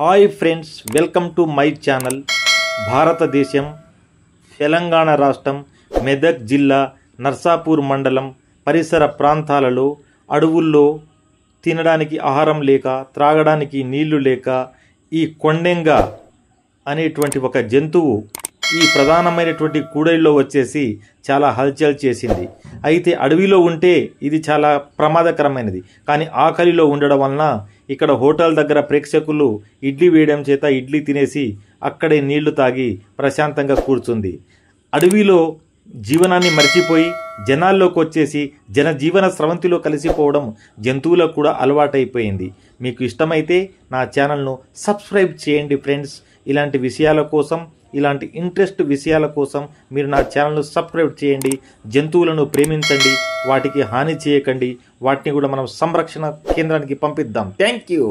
Hi friends, welcome to my channel. భారతదేశం, తెలంగాణ రాష్ట్రం, మెదక్ జిల్లా, నర్సాపూర్ మండలం పరిసర ప్రాంతాలలో అడవుల్లో తినడానికి ఆహారం లేక, త్రాగడానికి నీళ్లు లేక ఈ కొండెంగ అనేటువంటి ఒక జంతువు ఈ ప్రధానమైనటువంటి కూడలిలో వచ్చేసి చాలా హల్చల్ చేసింది. అయితే అడవిలో ఉంటే ఇది చాలా ప్రమాదకరమైనది. కానీ ఆకలిలో ఉండడం వలన ఇక్కడ హోటల్ దగ్గర ప్రేక్షకులు ఇడ్లీ వేయడం చేత ఇడ్లీ తినేసి అక్కడే నీళ్లు తాగి ప్రశాంతంగా కూర్చుంది. అడవిలో జీవనాన్ని మర్చిపోయి జనాల్లోకి వచ్చేసి జనజీవన స్రవంతిలో కలిసిపోవడం జంతువులకు కూడా అలవాటైపోయింది. మీకు ఇష్టమైతే నా ఛానల్ను సబ్స్క్రైబ్ చేయండి ఫ్రెండ్స్. ఇలాంటి విషయాల కోసం, ఇలాంటి ఇంట్రెస్ట్ విషయాల కోసం మీరు నా ఛానల్ను సబ్స్క్రైబ్ చేయండి. జంతువులను ప్రేమించండి, వాటికి హాని చేయకండి. వాటిని కూడా మనం సంరక్షణ కేంద్రానికి పంపిద్దాం. Thank you.